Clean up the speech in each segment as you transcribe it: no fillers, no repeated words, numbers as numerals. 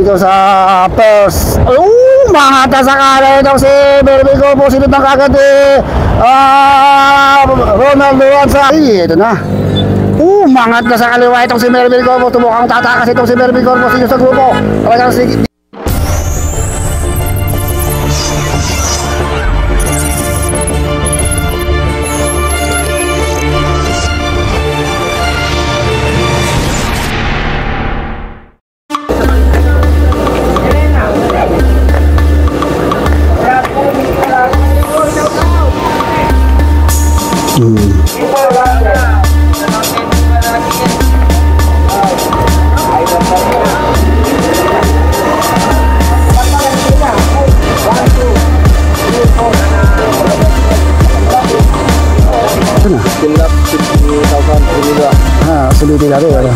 dito sa first. Mahata sa kala itong si Melvin Corpus. Sinunod ng kagad Ronald Duranza. Ito na. Mangat na sa kaliwa itong si Melvin Corpus. Tumukang tatakas itong si Melvin Corpus dito sa grupo. Talagang si sulitin natin ano?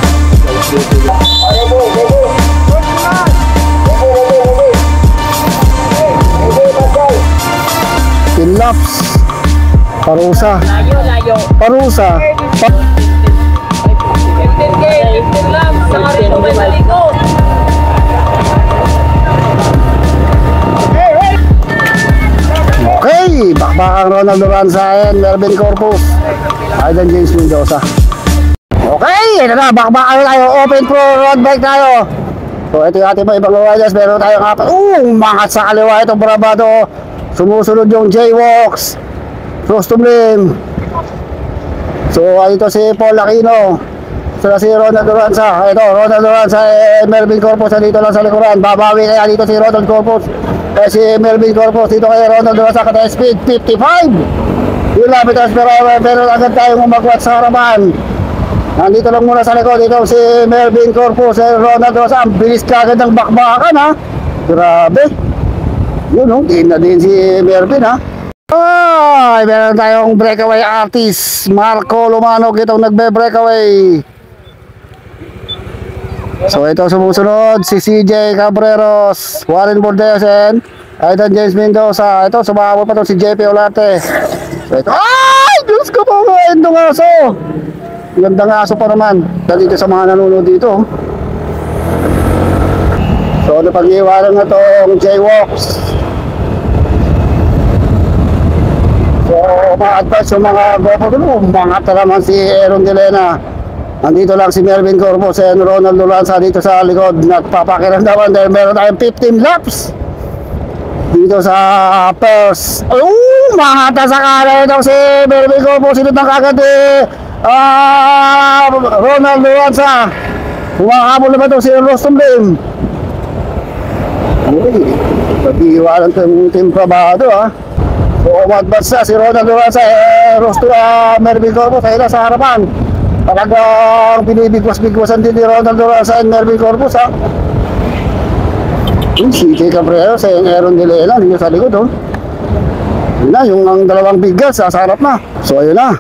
Pinlaps parusa parusa 15K, 15 laps, saka rin may malikot. Okay, bakbakang Ronald Duranza and Melvin Corpus, Aidan James Mendoza. Okay, ito na, bakbakan tayo, open pro road bike tayo. So ito yung ating mga ibang riders, meron tayong apat. Mangat sa kaliwa itong Brabado. Sumusunod yung J-Walks, Frost to Blame. So ito si Paul Aquino. So si Ronald Duranza. Ito, Ronald Duranza, Melvin Corpus dito lang sa likuran. Babawi kaya dito si Ronald Corpus. Si Melvin Corpus dito kay Ronald Duranza, kata speed 55. Yung lapitas, pero agad tayong umakwat sa harapan. Nandito lang muna sa likod, ito si Melvin Corpus, Ronald Duranza. Ang bilis kagad ng bakbakan ha. Grabe. Yun o, din na din si Melvin ha. Ay, meron tayong breakaway artist, Marco Lumanog itong nagbe-breakaway. So ito sumusunod si CJ Cabreros, Warren Bordesen, Aidan James Mendoza. Ito sumabot pa ito si JP Olarte. So ito, ay Diyos ko po, endong aso. Gandang aso pa naman dito sa mga nanonood dito. So napag-iwanan na itong J-Walks. So ma-advance yung mga gopo doon. Mangat na naman si Aaron Delena. Nandito lang si Melvin Corpus and Ronald Duranza dito sa likod. Nagpapakiramdaman dahil meron tayong 15 laps dito sa first. Mahata sa kala itong si Melvin Corpus. Sinunod ng kagad Ronald Duranza. Humahabol naman itong si Rostom Lim. Pag-iwanan itong Team Brabado ha. So umadvance na si Ronald Duranza, Melvin Corpus ay nasa harapan. Talagang binibigwas-bigwasan din ni Ronald Duranza and Melvin Corpus ha. Si CJ Cabreros sa Aaron Delena dito sa likod oh. Yun na, yung ang dalawang bigas sa harap na. So ayun na.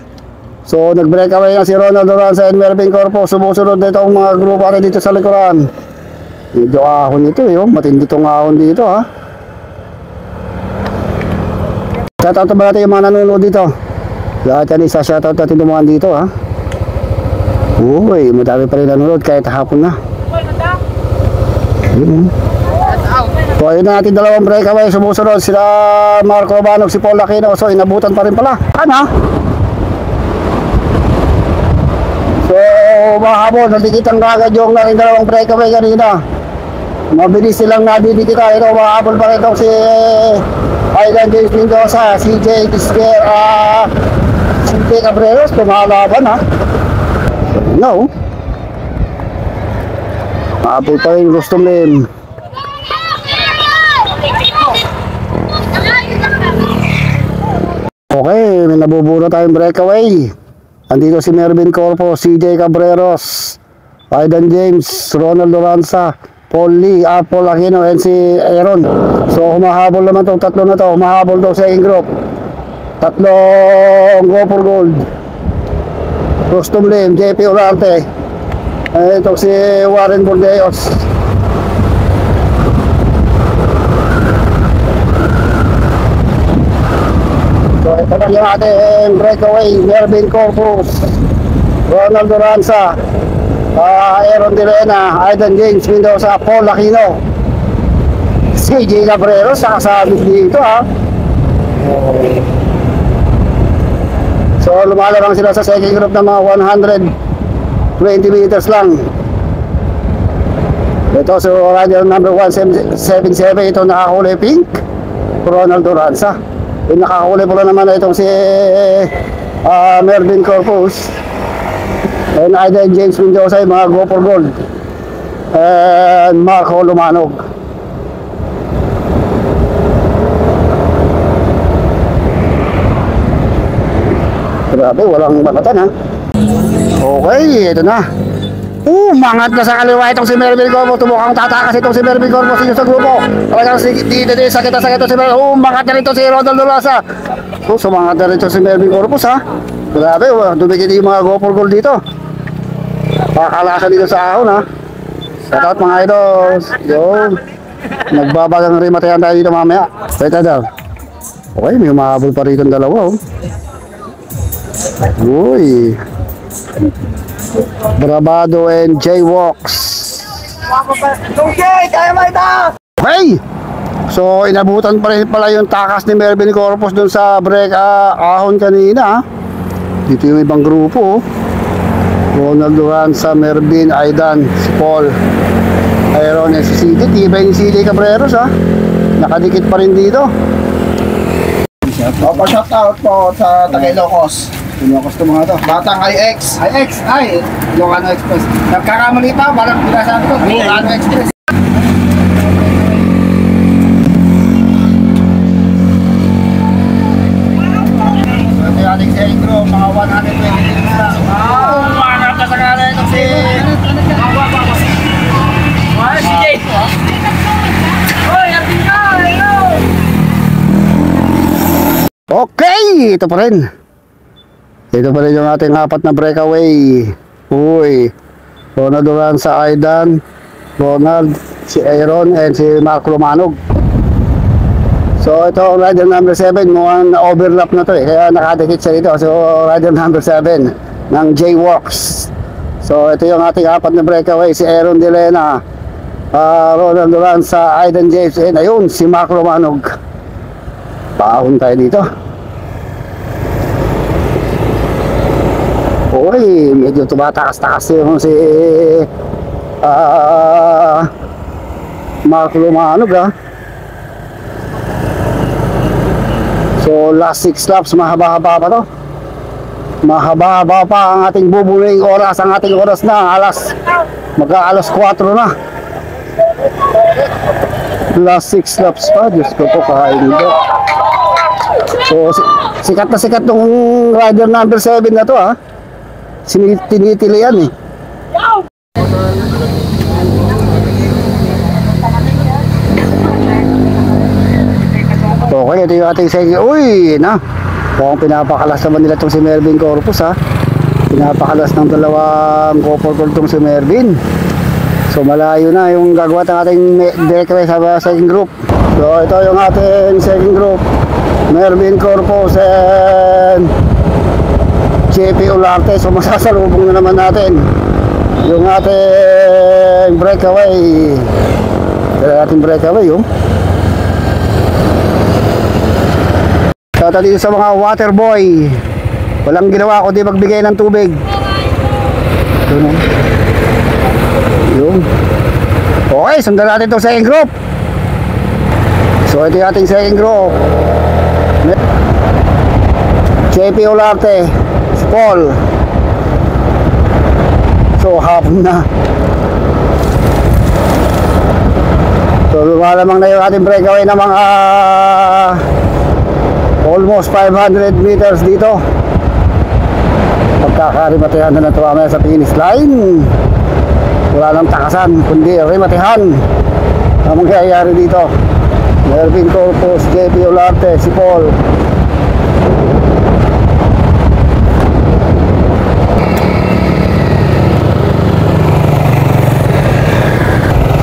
So nag-breakaway na si Ronald Duranza and Melvin Corpus. Sumusunod na itong mga grupo natin dito sa likuran. Medyo ahon ito eh, matindi itong ahon dito ha. Shoutout ba natin yung mga nanonood dito? Lahat yan isa shoutout natin yung mga dito ha. Uy, madami pa rin nanonood kahit hapon na. So ayun na natin dalawang breakaway. Sumusunod sila Marco Banog, si Paul Aquino. So inabutan pa rin pala. Ano? So mahabol, nandikitang kagad yung dalawang breakaway kanina. Mabilis silang nadidikita. Ito mahabol pa rin si Aidan James Mendoza, CJ Cabreros, kumalaban ha. No. Mahabol pa rin Rostom Lim. Okay, may nabubura tayong breakaway. Andito si Melvin Corpus, CJ Cabreros, Aidan James, Ronald Duranza, Paul Lee, Paul Aquino, and si Aaron. So humahabol naman itong tatlo na to. Humahabol daw sa in-group. Tatlong go for gold. Rostom Lim, JP Olarte. Ito si Warren Bordeos. So ito na yung ating breakaway. Melvin Corpus, Ronald Duranza, Aaron De Lena, Aidan James Mendoza, Paul Aquino, CJ Cabrero sa kasabit dito ha. So lumalabang sila sa second group ng mga 120 meters lang. Ito so rider number 177, ito nakakulay pink, Ronald Duranza. Yung nakakulay pula naman itong si Mervin Corpus and Aidan James Mendoza, yung mga go for gold, and Marco Lumanog. Grabe, walang bakatan ha. Okay, ito na. Mangat na sa kaliwa itong si Mervin Corpus. Tumukang tatakas itong si Mervin Corpus dito sa grupo. Talagang dito sakit na si Mervin. Mangat na rito si Ronald Duranza. Sumangat na rito si Mervin Corpus ha. Grabe, dumikit yung mga go for gold dito. Pakalasan dito sa ahon ha. Shout out mga idols. Yo, nagbabagang rimatayan tayo dito mamaya. Wait daw. Okay, may umahabol pa rito ang dalawa oh. Uy, Bravado and J-Walks. Okay, so inabutan pa rin pala yung takas ni Mervin Corpus dun sa break ahon kanina. Dito yung ibang grupo, Ronald Duranza, Mervin, Aidan, si Paul, Aaron and si CJ. Tibay ni CJ Cabreros ha. Nakadikit pa rin dito. Shout out po sa Tagailocos. Ilocos to mga to. Batang IX. Ay, Ilocano Express. Nagkakamali pa, parang pinasabi ko, Ilocano Express. Ito yung ating selling group, mga 120 minutes lang. Umangat na sa kanan itong si... CJ! Hoy, ating ka! Okay, ito pa rin. Ito pa rin yung ating apat na breakaway. Uy, Ronald Duranza, Aidan, Ronald, si Aaron, and si Marco Lumanog. So ito rider number 7, mukhang overlap na to eh, kaya nakadikit siya dito. So rider number 7 ng J-Walks. So ito yung ating apat na breakaway, si Aaron De Lena, Ronald Duranza, Aidan James, and ayun, si Marco Lumanog. Paahon tayo dito. Uy, medyo tumatakas-takas yung si Marco Lumanog ha. So last 6 laps, mahaba-haba pa to. Mahaba-haba pa ang ating bubuling oras. Ang ating oras na mag-aalas 4 na. Last 6 laps pa. Diyos ko po, kain dito. So sikat na sikat tong rider number 7 na to ha. Tinitili yan eh. Okay, ito yung ating second. Uy, na. Mukhang pinapakalas naman nila itong si Mervin Corpus ha. Pinapakalas ng dalawang couple itong si Mervin. So malayo na yung gagawa ng ating breakaway sa second group. So ito yung ating second group, Mervin Corpus and JP Olarte. So masasalubong na naman natin yung ating breakaway. Ating breakaway oh. Tata dito sa mga water boy, walang ginawa ko di magbigay ng tubig. Yun. Okay, sundan natin itong second group. So ito yung ating second group, JP Olarte, si Paul. So hapon na. So lumalamang na yung ating breakaway na mga almost 500 meters dito. Pagkakarimatehan na ito mamaya sa finish line. Wala nang takasan kundi rimatehan ang mangyayari dito. Mervin Corpus, JP Olarte, si Paul.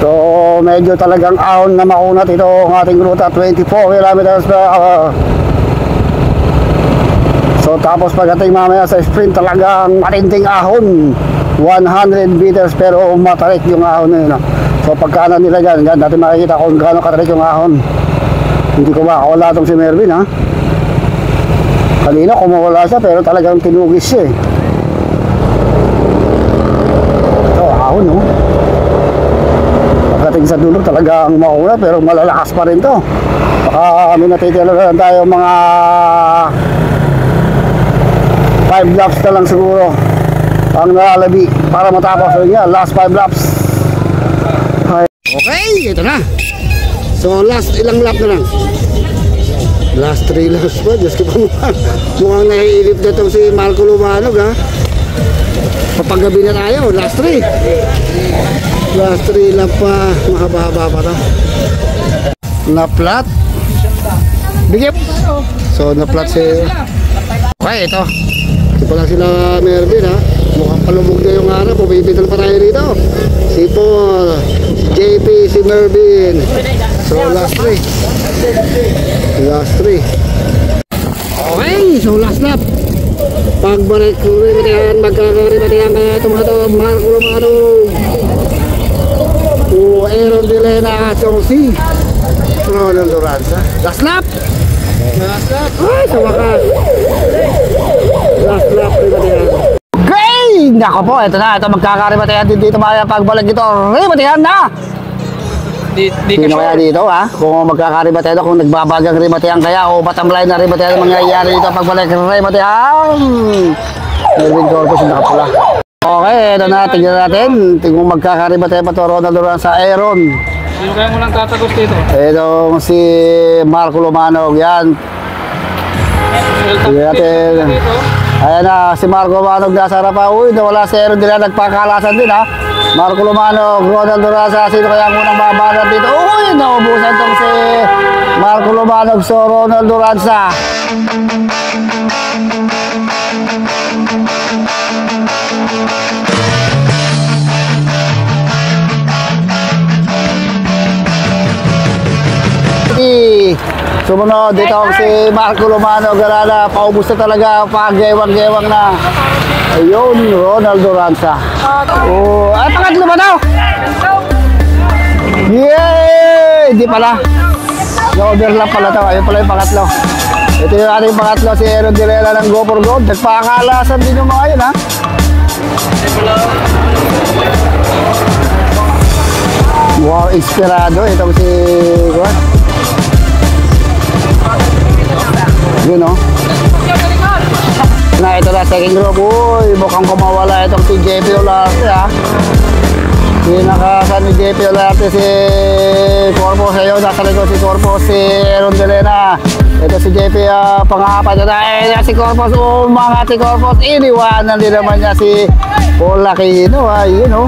So medyo talagang ahon na makunat ito ang ating ruta, 24 kilometers per hour. So tapos pagdating mamaya sa sprint talagang matinding ahon. 100 meters pero matarik yung ahon na yun. So pagkaanan nila dyan, natin makikita kung gaano katarik yung ahon. Hindi ko makakawala itong si Mervin ha. Kanina kumawala siya pero talagang tinugis siya eh. Ito ahon no. Pagdating sa dulo talagang mauna pero malalakas pa rin to. Baka kami natitira na tayo mga 5 laps na lang siguro ang nalalabi para matapos. So yeah, last 5 laps. Okay, ito na. So last ilang lap na lang? Last 3 laps pa. Diyos ko pa mukhang naiilip na itong si Marco Lumanog ha. Papagabi na tayo. Last 3. Last 3 lap pa. Mahaba-haba pa to. Na-flat. Bigip. So na-flat si... Okay, ito. Ito pala sila Mervin ha. Mukhang palubog na yung araw. Pumipitan pa tayo rito. Si Paul, si JP, si Mervin. So last 3. Last 3. Okay, so last lap. Pagbalik ko rin magkakarimatihan kaya ito mga ito. Marco Lumanog. O Aaron De Lena at si Ronald Duranza. Last lap. Last lap. Ay, sa wakas. Last lap rimatihan. Okay! Nako po, ito na. Ito magkakarimatihan din dito mga pagbalik ito. Rimatihan na! Sino kaya dito ha? Kung magkakarimatihan kung nagbabagang rimatihan kaya o bottom line na rimatihan mangyayari dito pagbalik rimatihan. Mervin Corpus yung nakapula. Okay, ito na. Tignan natin. Tingnan magkakarimatihan pa ito. Ronald Duranza sa Aaron. Sino kaya mo lang tatagos dito? Ito si Marco Lumanog. Yan. Tignan natin. Ayan na, si Marco Lumanog nasa harapan. Uy, nawala si Aaron nila. Nagpakalasan din ha. Marco Lumanog, Ronald Duranza. Sino kaya munang babarat dito? Uy, naubusan itong si Marco Lumanog. So, Ronald Duranza. Sumunod dito si Marco Lumanog. Garana, paubos na talaga. Pag-gewang-gewang na. Ayun, Ronald Duranza. Oh, ay, pangatlo ba daw? Yay! Hindi pala. Na-overlap pala ito. Ayun pala yung pangatlo. Ito yung ating pangatlo. Si Aaron De Lena ng Go for Gold. Nagpakalasan din yung mga yun, ha? Wow, inspirado. Itong si... Yun, no? Na ito na second group. Uy, mukhang kumawala itong si JP Olarte ha. Pinakasan ni JP Olarte si Corpus. Ayun, nasa likod si Corpus, si Aaron De Lena. Ito si JP pang-apat na si Corpus. Umangat si Corpus. Iniwanan din naman niya si Paul Aquino ha. Yun o.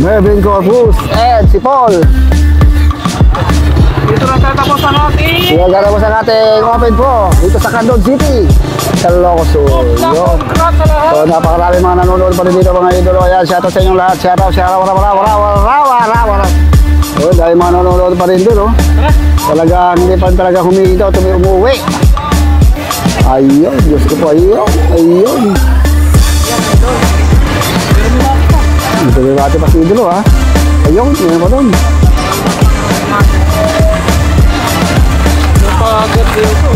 Mervin Corpus and si Paul. Dito na tatapos ang ating Sige, tatapos ang ating Open Pro dito sa Candon City, Caloocan. Yun. So, napakarami mga nanonood pa rin dito mga idolo. Ayan, shoutout sa inyong lahat. Shoutout. So, dahil mga nanonood pa rin dito. Talaga, hindi pa talaga humihitaw. Umuwi. Ayun, Diyos ko po. Ayun. Ito rin natin pa si idolo ha. Ayun, yun mo doon. pagod dito.